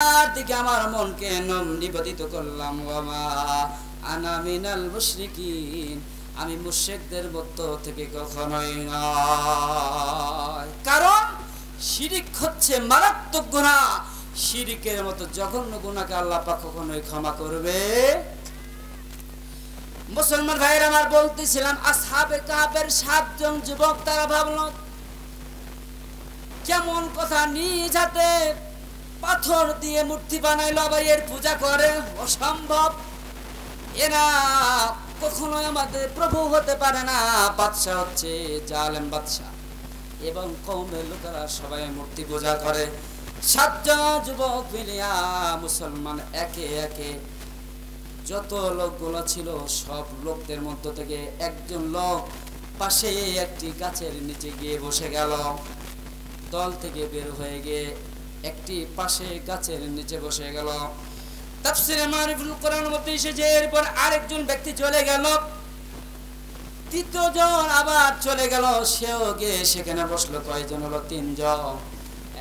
দিকে আমার মনকে নিবেদিত করলাম। ওয়ামা আনা মিনাল মুশরিকিন, আমি মুশরিকদের মধ্য থেকে কখনোই নয়। কারণ শিরিক হচ্ছে মারাত্মক গুনাহ। শিরিকের মতো জঘন্য গুনাহকে আল্লাহ পাক কখনোই ক্ষমা করবে। মুসলমান ভাইরা আমার, বলতেছিলাম আসহাবে কাহফের 7 জন যুবক, তারা ভাবল কেমন কথা, নিজ হাতে পাথর দিয়ে মূর্তি বানাইলো, আবার এর পূজা করে। অসম্ভব, এরা কখনোই আমাদের প্রভু হতে পারে না। বাদশা হচ্ছে জালেম বাদশা, এবং কওমের লোকেরা সবাই মূর্তি পূজা করে। 7 জন যুবক মিলিয়া মুসলমান একে একে যত লোকগুলো ছিল সব লোকদের মধ্য থেকে একজন লোক পাশে একটি গাছের নিচে গিয়ে বসে গেল। দল থেকে বের হয়ে গিয়ে একটি পাশে গাছের নিচে বসে গেল। তাফসীরে মারিফুল কোরআনের মধ্যে এসেছে, এরপর আরেকজন ব্যক্তি চলে গেল, তৃতীয় জন আবার চলে গেল, সেও গিয়ে সেখানে বসলো। কয়জন হলো? 3 জন।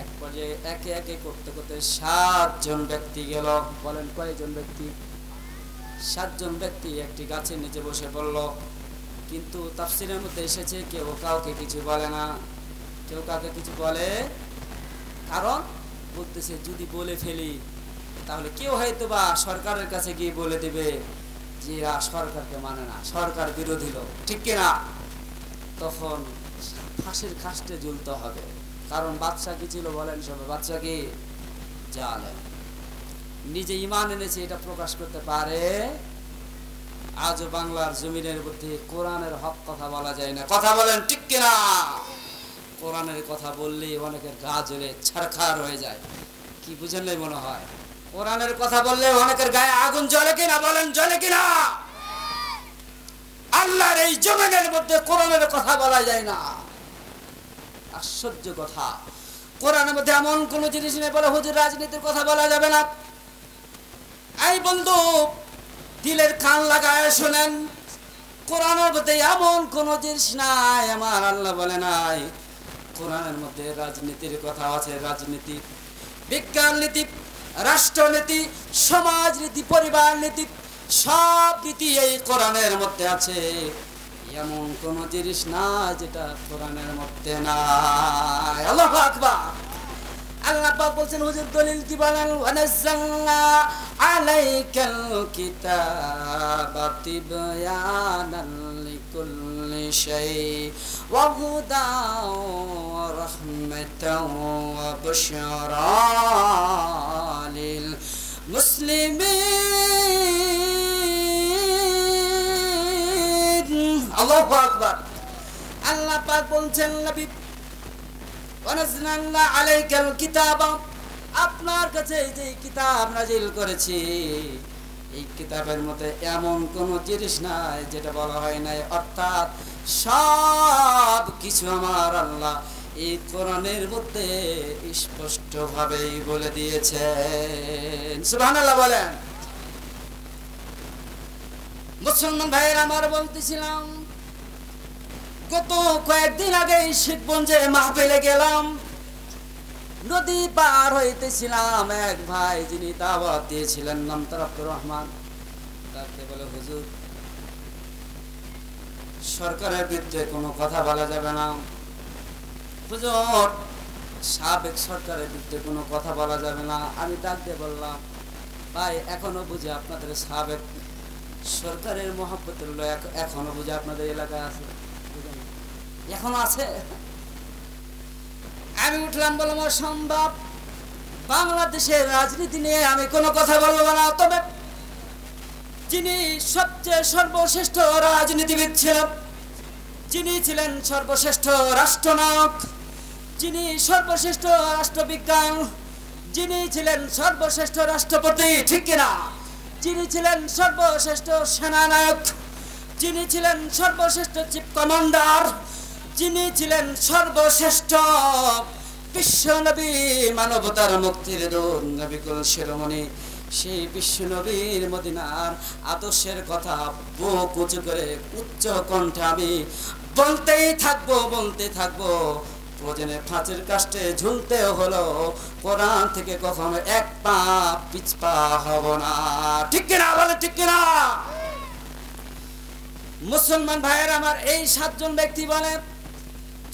এক পর্যায়ে একে একে করতে করতে 7 জন ব্যক্তি গেল। বলেন কয়জন ব্যক্তি? 7 জন ব্যক্তি একটি গাছের নিচে বসে পড়ল। কিন্তু তাফসীরের মধ্যে এসেছে কেউ কাউকে কিছু বলে না, কেউ কাউকে কিছু বলে। কারণ বলতেছে যদি বলে ফেলি তাহলে কেউ হয়তো বা সরকারের কাছে গিয়ে বলে দেবে যে এরা সরকারকে মানে না, সরকার বিরোধী লোক, ঠিক কিনা? তখন ফাঁসির কাস্টে ঝুলতে হবে। কারণ বাদশা কি ছিল বলেন সবাই? বাদশা কি? জালেম। নিজে ঈমান এনেছে এটা প্রকাশ করতে পারে। আজও বাংলার জমিনের মধ্যে কোরআনের হক কথা বলা যায় না। কথা বলেন ঠিক কিনা? কোরআনের কথা বললে অনেকের গা জ্বলে ছারখার হয়ে যায়। কি বুঝেন নাই মনে হয়? কোরআনের কথা বললে অনেকের গায়ে আগুন জ্বলে কিনা? বলেন জ্বলে কিনা? আল্লাহর এই জমিনের মধ্যে কোরআনের কথা বলা যায় না। আশ্চর্য কথা, কোরআনের মধ্যে এমন কোন জিনিস নেই বলে হুজুর রাজনীতির কথা বলা যাবে না। এই বন্ধু, দিলের কান লাগায় শুনেন, কোরআনের মধ্যে এমন কোন জিনিস নাই আমার আল্লাহ বলে নাই। কোরআনের মধ্যে রাজনীতির কথা আছে। রাজনীতি, বিজ্ঞান নীতি, রাষ্ট্রনীতি, সমাজনীতি, পরিবার নীতি, সব নীতি এই কোরআনের মধ্যে আছে। এমন কোন জিনিস না যেটা কোরআনের মধ্যে নাই। আল্লাহু আকবার। আল্লাহ পাক বলছেন, হুজুর দলিল কি বলেন? ওয়ানাজ্জালনা আলাইকাল কিতাবা তিবয়ানান লিকুল্লি শাই ওয়া হুদাও ওয়া রাহমাতাও ওয়া বুশরা লিল মুসলিমিন। আল্লাহু আকবার। আল্লাহ পাক বলছেন, নবী ওয়ানাজ্জালনা আলাইকাল কিতাবা, আপনার কাছে যে কিতাব নাজিল করেছি এই কিতাবের মধ্যে এমন কোন জিনিস নাই যেটা বলা হয় নাই। অর্থাৎ সব কিছু আমার আল্লাহ এই কোরআনের মধ্যে স্পষ্টভাবে বলে দিয়েছেন। সুবহানাল্লাহ বলেন। মুসলমান ভাইয়েরা আমার, বলতেছিলাম গত কয়েকদিন আগে শিবগঞ্জে মাহফিলে গেলাম। নদী পার হইতেছিলাম, এক ভাই যিনি দাওয়াত দিয়েছিলেন, নাম তার আব্দুর রহমান, তাকে বলে হুজুর সরকারের বিরুদ্ধে কোনো কথা বলা যাবে না। হুজুর সাবেক সরকারের বিরুদ্ধে কোনো কথা বলা যাবে না। আমি ডাক দিয়ে বললাম, ভাই এখনো বুঝে আপনাদের সাবেক সরকারের মহব্বতের লোক এখনো বুঝে আপনাদের এলাকায় আছে? এখনো আছে? আমি উঠলাম, বললাম অসম্ভব, বাংলাদেশের রাজনীতি নিয়ে আমি কোনো কথা বলবো না। তবে যিনি সবচেয়ে সর্বশ্রেষ্ঠ রাজনীতিবিদ ছিলেন, যিনি ছিলেন সর্বশ্রেষ্ঠ রাষ্ট্রনায়ক, যিনি সর্বশ্রেষ্ঠ রাষ্ট্রবিজ্ঞান, যিনি ছিলেন সর্বশ্রেষ্ঠ রাষ্ট্রপতি, ঠিক কিনা? যিনি ছিলেন সর্বশ্রেষ্ঠ সেনানায়ক, যিনি ছিলেন সর্বশ্রেষ্ঠ চিফ কমান্ডার, যিনি ছিলেন সর্বশ্রেষ্ঠ বিশ্ব নবী, মানবতার মুক্তির দূত, নবিকুল শিরোমণি, সেই বিশ্ব নবীর মদিনার আদর্শের কথা বুক উঁচু করে উচ্চ কণ্ঠে আমি বলতে থাকবো। প্রয়োজনে ফাঁসির কাস্টে ঝুলতে হলো, কোরআন থেকে কখনো এক পা পিছপা হব না। ঠিক কিনা বলে? ঠিক কিনা? মুসলমান ভাইয়ের আমার, এই 7 জন ব্যক্তি বলে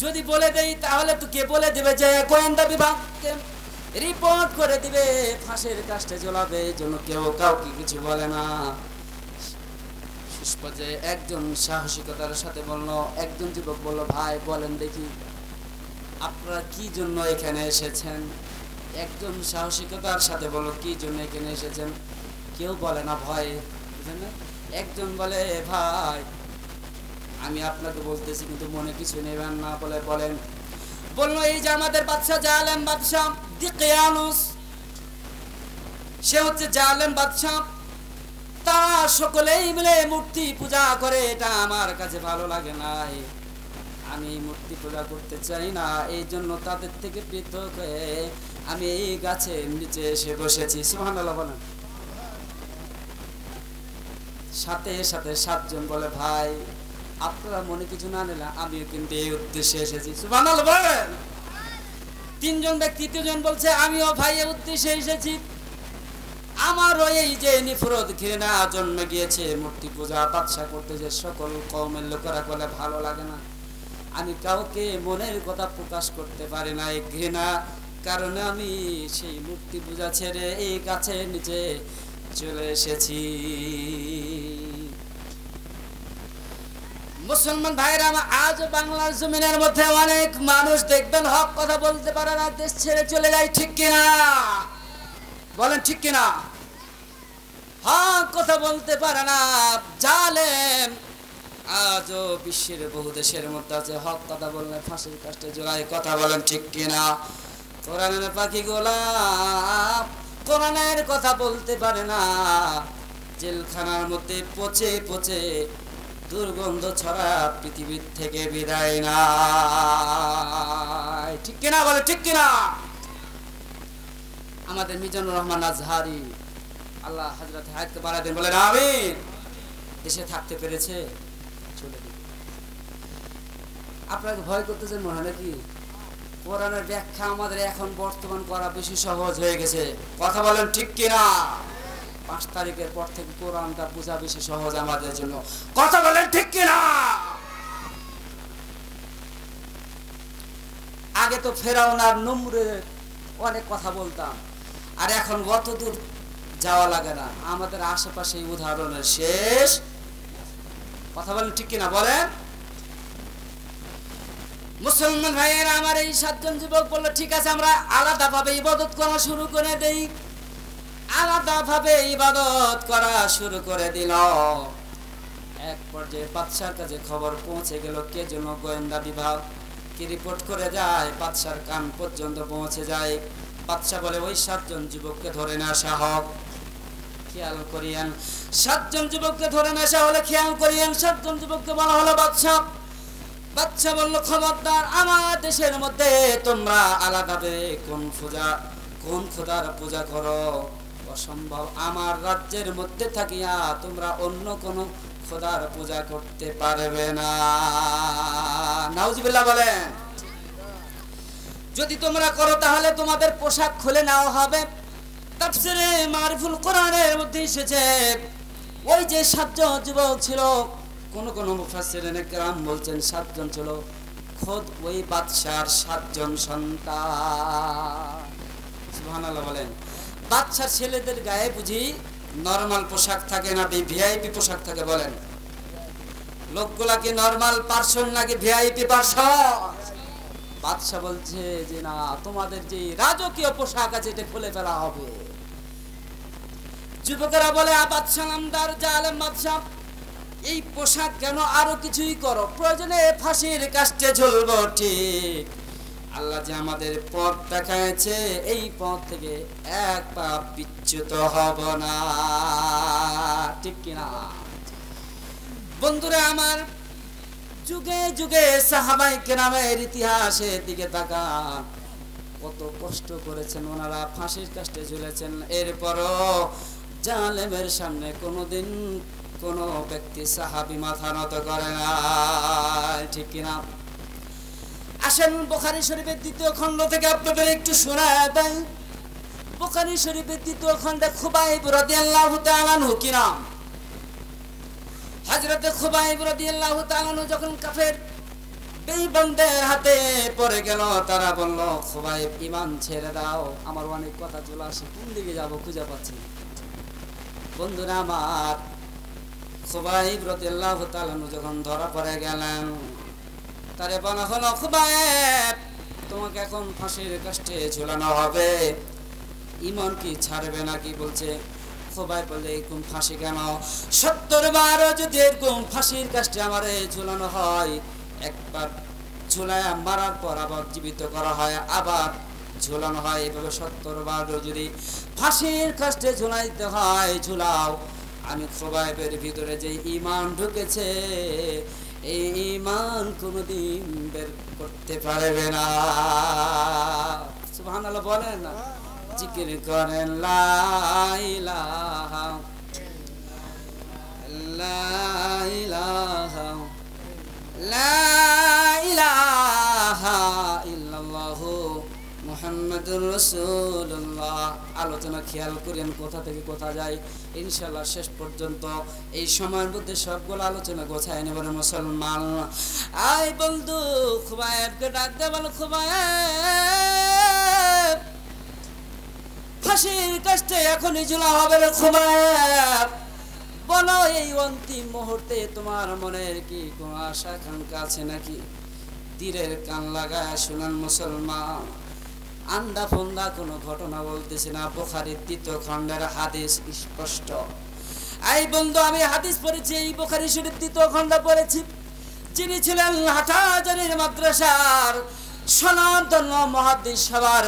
যদি বলে দেই তাহলে তো কে বলে দিবে যে গোয়েন্দা বিভাগকে রিপোর্ট করে দিবে, ফাঁসির কাস্টে ঝোলাবে, এই জন্য কেউ কাউকে কিছু বলে না। শেষ পর্যায়ে একজন সাহসিকতার সাথে বলল, একজন যুবক বলল, ভাই বলেন দেখি আপনারা কি জন্য এখানে এসেছেন? একজন সাহসিকতার সাথে বলল, কি জন্য এখানে এসেছেন? কেউ বলে না ভয়ে, বুঝলেন না? একজন বলে, ভাই আমি আপনাকে বলতেছি কিন্তু মনে কিছু নেবেন না, বলে বলেন। বলল, এই যে আমাদের বাদশা, জালেম বাদশা দিকিয়ানুস, সে হচ্ছে জালেম বাদশা, তারা সকলেই মিলে মূর্তি পূজা করে, এটা আমার কাছে ভালো লাগে না, আমি মূর্তি পূজা করতে চাই না, এই জন্য তাদের থেকে পৃথক হয়ে আমি এই গাছের নিচে এসে বসেছি। সুবহানাল্লাহ বলেন। সাথে সাথে 7 জন বলে, ভাই আপনারা মনে কিছু না নিলে আমিও কিন্তু এই উদ্দেশ্যে এসেছি। সুবহানাল্লাহ বলেন। 3 জন ব্যক্তি, 3 জন বলছে, আমিও ভাই এই উদ্দেশ্যে এসেছি, আমারও এই যে নিফরত ঘৃণা জন্মে গিয়েছে, মূর্তি পূজা বাদশা করতে যে সকল কওমের লোকেরা বলে ভালো লাগে না, আমি কাউকে মনের কথা প্রকাশ করতে পারি না, এই ঘৃণা কারণে আমি সেই মূর্তি পূজা ছেড়ে এই গাছের নিচে চলে এসেছি। মুসলমান ভাইরা, আজ বাংলার জমিনের মধ্যে অনেক মানুষ দেখবেন হক কথা বলতে পারে না, দেশ ছেড়ে চলে যায়। ঠিক কিনা বলেন? ঠিক কিনা? হক কথা বলতে পারে না, জালেম আজও বিশ্বের বহু দেশের মধ্যে আছে, হক কথা বললে ফাঁসির কাস্টে ঝোলায়। কথা বলেন ঠিক কিনা? কোরআনের পাখি গোলাপ কোরআনের কথা বলতে পারে না, জেলখানার মধ্যে পচে পচে দুর্গন্ধ ছড়া পৃথিবীর থেকে বিদায় না। ঠিক কিনা বলে? ঠিক কিনা? আমাদের মিজানুর রহমান আজহারি, আল্লাহ হযরত হায়াতকে বাড়ায় দেন, বলেন আমিন। দেশে থাকতে পেরেছে, চলে গেল। আপনাকে ভয় করতেছেন মনে হয় নাকি? কোরআনের ব্যাখ্যা আমাদের এখন বর্তমান করা বেশি সহজ হয়ে গেছে। কথা বলেন ঠিক কিনা? 5 তারিখের পর থেকে কোরআনটা বোঝা বেশি সহজ আমাদের জন্য। কথা বলেন ঠিক কিনা? আগে তো ফেরাউন আর নমরুদের অনেক কথা বলতাম, আর এখন কত দূর যাওয়া লাগে না, আমাদের আশেপাশে উদাহরণের শেষ। কথা বলেন ঠিক কিনা? বলেন। মুসলমান ভাইয়েরা আমার, এই 7 জন যুবক বললো, ঠিক আছে আমরা আলাদাভাবে ইবাদত করা শুরু করে দেই। আলাদাভাবে ইবাদত করা শুরু করে দিল। এক পর্যায়ে বাদশার কাছে খবর পৌঁছে গেল, কে যেন গোয়েন্দা বিভাগ কি রিপোর্ট করে যায়, বাদশার কান পর্যন্ত পৌঁছে যায়। বাদশা বলে, ওই 7 জন যুবককে ধরে না আসা হোক। খেয়াল করিয়েন, 7 জন যুবককে ধরে না আসা হলে খেয়াল করিয়েন, 7 জন যুবককে বলা হলো বাদশা। বাদশা বলল, খবরদার, আমার দেশের মধ্যে তোমরা আলাদাভাবে কোন খোদার পূজা করো, অসম্ভব। আমার রাজ্যের মধ্যে থাকিয়া তোমরা অন্য কোন খোদার পূজা করতে পারবে না। নাউজুবিল্লাহ বলেন। যদি তোমরা করো তাহলে তোমাদের পোশাক খুলে নেওয়া হবে। তাফসীরে মারিফুল কোরআনের মধ্যে এসেছে, ওই যে 7 জন যুবক ছিল, কোন কোন মুফাসসিরিনে কেরাম বলছেন 7 জন ছিল খোদ ওই বাদশার 7 জন সন্তান। সুবহানাল্লাহ বলেন। বাদশার ছেলেদের গায়ে বুঝি নরমাল পোশাক থাকে না ভিআইপি পোশাক থাকে? বলেন। লোকগুলা কি নরমাল পার্সন নাকি ভিআইপি পার্সন? বাদশা বলছে যে না, তোমাদের যে রাজকীয় পোশাক আছে এটা খুলে ফেলা হবে। যুবকেরা বলে, বাদশা নামদার জালেম বাদশা, এই পোশাক কেন, আরো কিছুই করো, প্রয়োজনে ফাঁসির কাস্টে ঝুলবো। ঠিক, আল্লাহ যে আমাদের পথ দেখাচ্ছে, এই পথ থেকে এক পা বিচ্যুত হব না। ঠিক কিনা বন্ধুরা আমার? যুগে যুগে সাহাবায়ে কেরামের ইতিহাসের দিকে তাকান, কত কষ্ট করেছেন ওনারা, ফাঁসির কাস্টে ঝুলেছেন, এরপরও জালেমের সামনে কোনোদিন কোন ব্যক্তি সাহাবী মাথা নত করে না। ঠিক কিনা? আসেন বুখারী শরীফের 2য় খণ্ড থেকে আপনাদের একটু শোনায় দেই। বুখারী শরীফের 2য় খণ্ডে খুবাইব রাদিয়াল্লাহু তাআলা আনহু কি নাম, হযরত খুবাইব রাদিয়াল্লাহু তাআলা আনহু যখন কাফের বেঈমানদের হাতে পড়ে গেল, তারা বলল খুবাইব ঈমান ছেড়ে দাও, আমার অনেক কথা চলে আসে, কোন দিকে যাব খুঁজে পাচ্ছি। বন্ধুরা আমার, খুবাইব রাদিয়াল্লাহু তাআলা আনহু যখন ধরা পড়ে গেলেন, তারে বলা হলো খুবাইব তোমাকে এখন ফাঁসির কাস্টে ঝুলানো হবে, ঈমান কি ছাড়বে নাকি? বলছে খুবাইব বলে এরকম ফাঁসি কেন? 70 বার যদি এরকম ফাঁসির কাস্টে আমারে ঝুলানো হয়, একবার ঝুলায় মারার পর আবার জীবিত করা হয়, আবার ঝুলানো হয়, এভাবে 70 বার যদি ফাঁসির কাস্টে ঝুলাইতে হয় ঝুলাও, আমি খুবাইবের ভিতরে যে ঈমান ঢুকেছে এই ঈমান কোনদিন বের করতে পারবে না। সুবহানাল্লাহ বলেন না, জিকির করেন লা ইলাহা লা ইলাহা লা ইলাহা ইল্লাল্লাহু মুহাম্মাদুর রাসূলুল্লাহ। আলোচনা খেয়াল করেন কোথা থেকে কোথা যায়, ইনশাআল্লাহ শেষ পর্যন্ত এই সময়ের মধ্যে সবগুলো আলোচনা গোছায় নেবেন মুসলমান। আই বন্ধু খুবাইবকে ডাক দে, বল খুবাইব ফাঁসির কাস্টে এখনই ঝুলা হবে রে খুবাইব, বলো এই অন্তিম মুহূর্তে তোমার মনের কি কোনো আশা আকাঙ্ক্ষা আছে নাকি? তীরের কান লাগায় শুনেন মুসলমান, আন্দা ফন্দা কোনো ঘটনা বলতেছে না, বুখারীর 2য় খণ্ডের হাদিস স্পষ্ট। এই বন্ধু আমি হাদিস পড়েছি, এই বুখারী শরীফ 2য় খণ্ড পড়েছি। যিনি ছিলেন হাটহাজারীর মাদ্রাসার সনাতন মুহাদ্দিস সবার